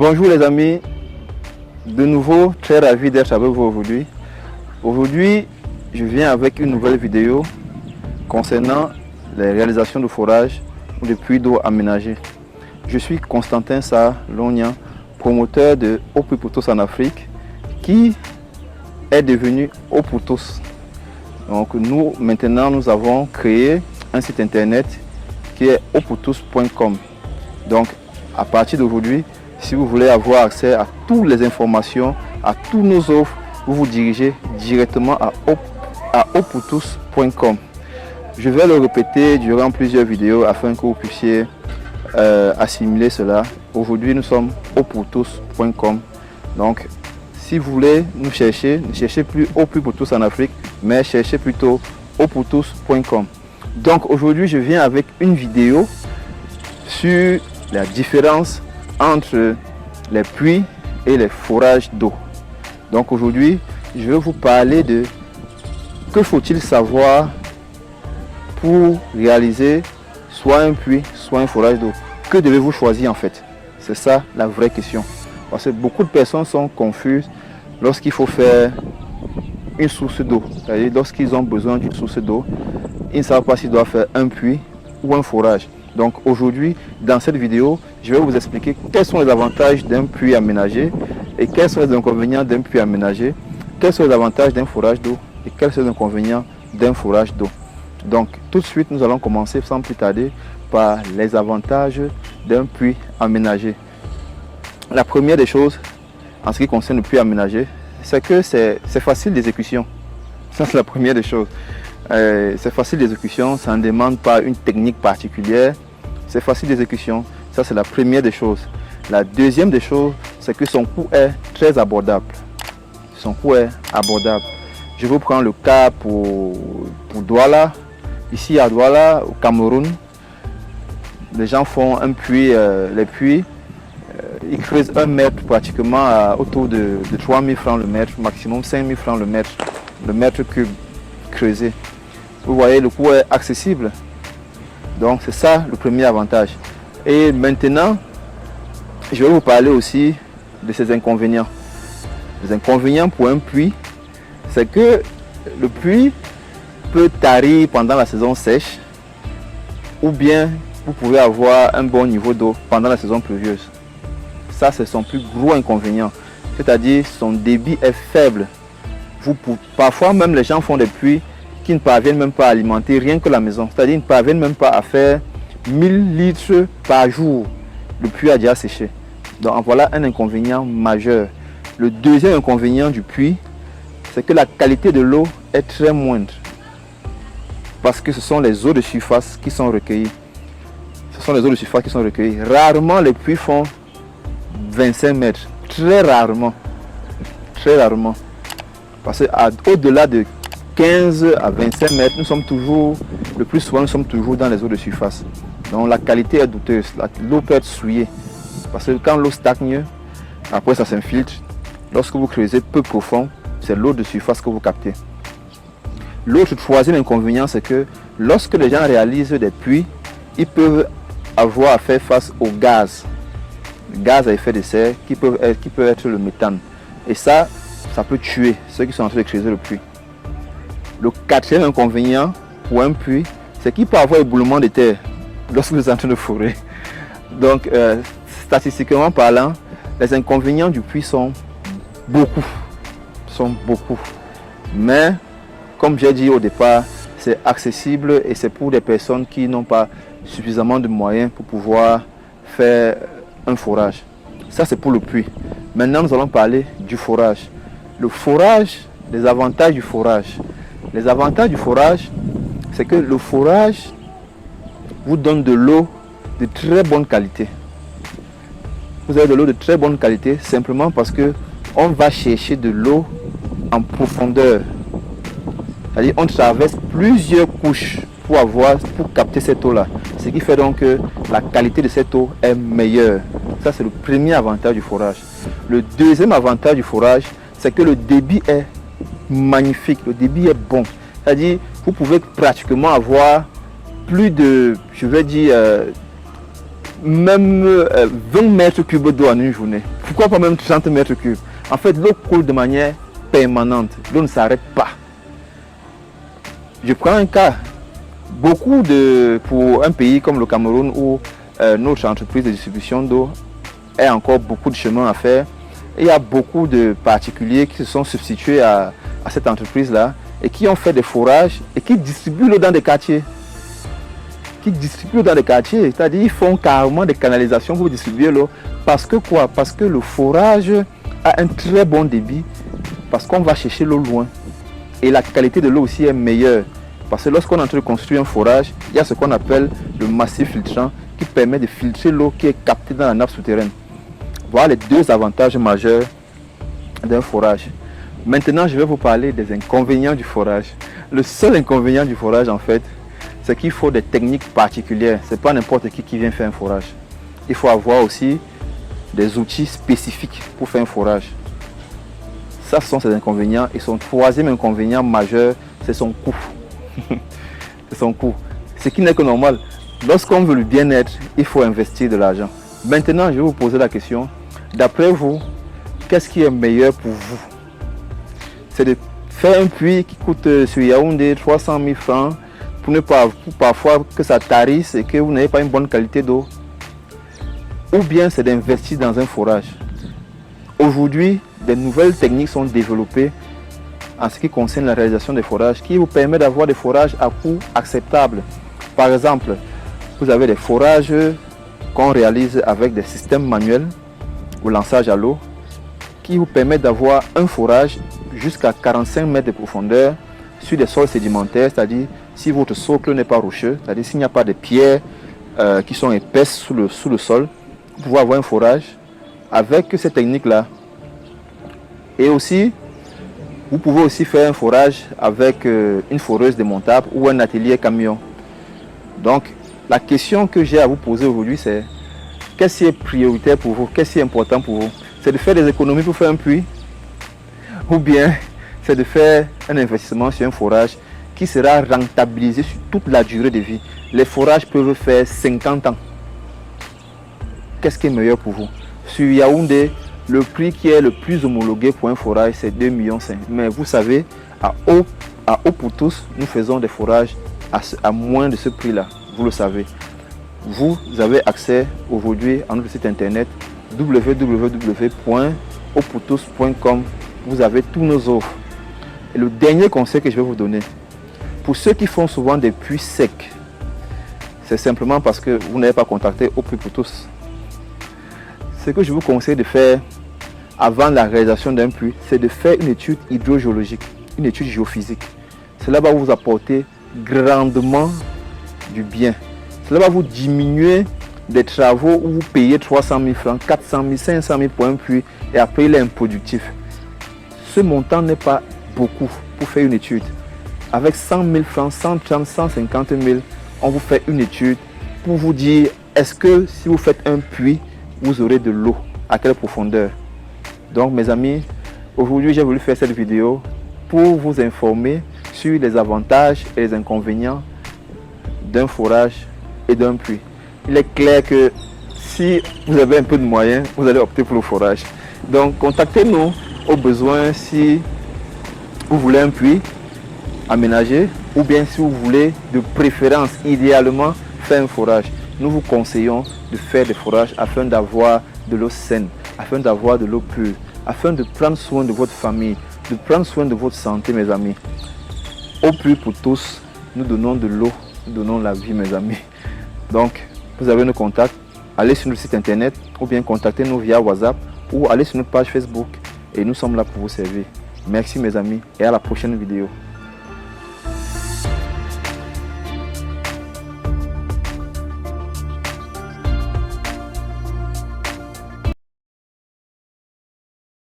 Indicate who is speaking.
Speaker 1: Bonjour les amis, de nouveau très ravi d'être avec vous aujourd'hui. Aujourd'hui, je viens avec une nouvelle vidéo concernant les réalisations de forage ou de puits d'eau aménagés. Je suis Constantin Sarr Lognan, promoteur de Eau pour tous en Afrique, qui est devenu Eau pour tous. Donc maintenant nous avons créé un site internet qui est eaupourtous.com. Donc à partir d'aujourd'hui, si vous voulez avoir accès à toutes les informations, à tous nos offres, vous vous dirigez directement à eaupourtous.com. Je vais le répéter durant plusieurs vidéos afin que vous puissiez assimiler cela. Aujourd'hui, nous sommes eaupourtous.com. Donc, si vous voulez nous chercher, ne cherchez plus Eau pour tous en Afrique, mais cherchez plutôt eaupourtous.com. Donc, aujourd'hui, je viens avec une vidéo sur la différence entre les puits et les forages d'eau. Donc aujourd'hui, je vais vous parler de que faut-il savoir pour réaliser soit un puits, soit un forage d'eau. Que devez-vous choisir en fait? C'est ça la vraie question. Parce que beaucoup de personnes sont confuses lorsqu'il faut faire une source d'eau. C'est-à-dire lorsqu'ils ont besoin d'une source d'eau, ils ne savent pas s'ils doivent faire un puits ou un forage. Donc aujourd'hui, dans cette vidéo, je vais vous expliquer quels sont les avantages d'un puits aménagé et quels sont les inconvénients d'un puits aménagé, quels sont les avantages d'un forage d'eau et quels sont les inconvénients d'un forage d'eau. Donc tout de suite, nous allons commencer sans plus tarder par les avantages d'un puits aménagé. La première des choses, en ce qui concerne le puits aménagé, c'est que c'est facile d'exécution. Ça, c'est la première des choses. C'est facile d'exécution, ça ne demande pas une technique particulière. C'est facile d'exécution, ça c'est la première des choses. La deuxième des choses, c'est que son coût est très abordable. Son coût est abordable. Je vous prends le cas pour Douala. Ici à Douala, au Cameroun, les gens font un puits, les puits, ils creusent 1 mètre pratiquement autour de 3 000 francs le mètre, maximum 5 000 francs le mètre cube creusé. Vous voyez, le coût est accessible. Donc c'est ça le premier avantage. Et maintenant, je vais vous parler aussi de ses inconvénients. Les inconvénients pour un puits, c'est que le puits peut tarir pendant la saison sèche, ou bien vous pouvez avoir un bon niveau d'eau pendant la saison pluvieuse. Ça, c'est son plus gros inconvénient. C'est-à-dire son débit est faible. Parfois même les gens font des puits qui ne parviennent même pas à alimenter rien que la maison. C'est-à-dire qu'ils ne parviennent même pas à faire 1000 litres par jour. Le puits a déjà séché. Donc voilà un inconvénient majeur. Le deuxième inconvénient du puits, c'est que la qualité de l'eau est très moindre. Parce que ce sont les eaux de surface qui sont recueillies. Ce sont les eaux de surface qui sont recueillies. Rarement les puits font 25 mètres. Très rarement. Très rarement. Parce qu'au-delà de 15 à 25 mètres, nous sommes toujours, le plus souvent, nous sommes toujours dans les eaux de surface. Donc la qualité est douteuse. L'eau peut être souillée. Parce que quand l'eau stagne, après ça s'infiltre. Lorsque vous creusez peu profond, c'est l'eau de surface que vous captez. L'autre troisième inconvénient, c'est que lorsque les gens réalisent des puits, ils peuvent avoir à faire face au gaz. Le gaz à effet de serre qui peut être le méthane. Et ça peut tuer ceux qui sont en train de creuser le puits. Le quatrième inconvénient pour un puits, c'est qu'il peut avoir éboulement de terre lorsque vous êtes en train de forer. Donc, statistiquement parlant, les inconvénients du puits sont beaucoup. Mais, comme j'ai dit au départ, c'est accessible et c'est pour des personnes qui n'ont pas suffisamment de moyens pour pouvoir faire un forage. Ça, c'est pour le puits. Maintenant, nous allons parler du forage. Le forage, les avantages du forage. Les avantages du forage, c'est que le forage vous donne de l'eau de très bonne qualité. Vous avez de l'eau de très bonne qualité simplement parce que on va chercher de l'eau en profondeur. C'est-à-dire on traverse plusieurs couches pour capter cette eau-là. Ce qui fait donc que la qualité de cette eau est meilleure. Ça, c'est le premier avantage du forage. Le deuxième avantage du forage, c'est que le débit est magnifique, le débit est bon. C'est-à-dire, vous pouvez pratiquement avoir plus de, je vais dire, même 20 mètres cubes d'eau en une journée. Pourquoi pas même 30 mètres cubes? En fait, l'eau coule de manière permanente. L'eau ne s'arrête pas. Je prends un cas. Pour un pays comme le Cameroun où notre entreprise de distribution d'eau a encore beaucoup de chemin à faire. Et il y a beaucoup de particuliers qui se sont substitués à cette entreprise-là et qui ont fait des forages et qui distribuent l'eau dans des quartiers. C'est-à-dire ils font carrément des canalisations pour distribuer l'eau. Parce que quoi? Parce que le forage a un très bon débit, parce qu'on va chercher l'eau loin. Et la qualité de l'eau aussi est meilleure. Parce que lorsqu'on est en train de construire un forage, il y a ce qu'on appelle le massif filtrant qui permet de filtrer l'eau qui est captée dans la nappe souterraine. Voilà les deux avantages majeurs d'un forage. Maintenant, je vais vous parler des inconvénients du forage. Le seul inconvénient du forage, en fait, c'est qu'il faut des techniques particulières. Ce n'est pas n'importe qui vient faire un forage. Il faut avoir aussi des outils spécifiques pour faire un forage. Ça, ce sont ses inconvénients. Et son troisième inconvénient majeur, c'est son coût. C'est son coût. Ce qui n'est que normal. Lorsqu'on veut le bien-être, il faut investir de l'argent. Maintenant, je vais vous poser la question. D'après vous, qu'est-ce qui est meilleur pour vous? C'est de faire un puits qui coûte sur Yaoundé 300 000 francs pour parfois que ça tarisse et que vous n'avez pas une bonne qualité d'eau. Ou bien c'est d'investir dans un forage. Aujourd'hui, des nouvelles techniques sont développées en ce qui concerne la réalisation des forages qui vous permet d'avoir des forages à coût acceptable. Par exemple, vous avez des forages qu'on réalise avec des systèmes manuels au lançage à l'eau qui vous permet d'avoir un forage jusqu'à 45 mètres de profondeur sur des sols sédimentaires, c'est-à-dire si votre socle n'est pas rocheux, c'est-à-dire s'il n'y a pas de pierres qui sont épaisses sous le sol, vous pouvez avoir un forage avec cette technique-là. Et aussi, vous pouvez aussi faire un forage avec une foreuse démontable ou un atelier camion. Donc, la question que j'ai à vous poser aujourd'hui, c'est qu'est-ce qui est prioritaire pour vous? Qu'est-ce qui est important pour vous? C'est de faire des économies pour faire un puits? Ou bien c'est de faire un investissement sur un forage qui sera rentabilisé sur toute la durée de vie? Les forages peuvent faire 50 ans. Qu'est-ce qui est meilleur pour vous? Sur Yaoundé, le prix qui est le plus homologué pour un forage, c'est 2,5 millions. Mais vous savez, à Eau pour tous, nous faisons des forages à moins de ce prix-là. Vous le savez. Vous avez accès aujourd'hui à notre site internet www.eaupourtous.com. Vous avez tous nos offres. Et le dernier conseil que je vais vous donner, pour ceux qui font souvent des puits secs, c'est simplement parce que vous n'avez pas contacté Eau pour tous. Ce que je vous conseille de faire avant la réalisation d'un puits, c'est de faire une étude hydrogéologique, une étude géophysique. Cela va vous apporter grandement du bien. Cela va vous diminuer des travaux où vous payez 300 000 francs, 400 000, 500 000 pour un puits et après il est improductif. Ce montant n'est pas beaucoup pour faire une étude. Avec 100 000 francs, 130 000, 150 000, on vous fait une étude pour vous dire est-ce que si vous faites un puits, vous aurez de l'eau, à quelle profondeur. Donc mes amis, aujourd'hui j'ai voulu faire cette vidéo pour vous informer sur les avantages et les inconvénients d'un forage et d'un puits. Il est clair que si vous avez un peu de moyens, vous allez opter pour le forage. Donc contactez-nous au besoin si vous voulez un puits aménagé ou bien si vous voulez de préférence, idéalement, faire un forage. Nous vous conseillons de faire des forages afin d'avoir de l'eau saine, afin d'avoir de l'eau pure, afin de prendre soin de votre famille, de prendre soin de votre santé, mes amis. Au plus pour tous, nous donnons de l'eau, nous donnons la vie, mes amis. Donc, vous avez nos contacts, allez sur notre site internet ou bien contactez-nous via WhatsApp ou allez sur notre page Facebook et nous sommes là pour vous servir. Merci mes amis et à la prochaine vidéo.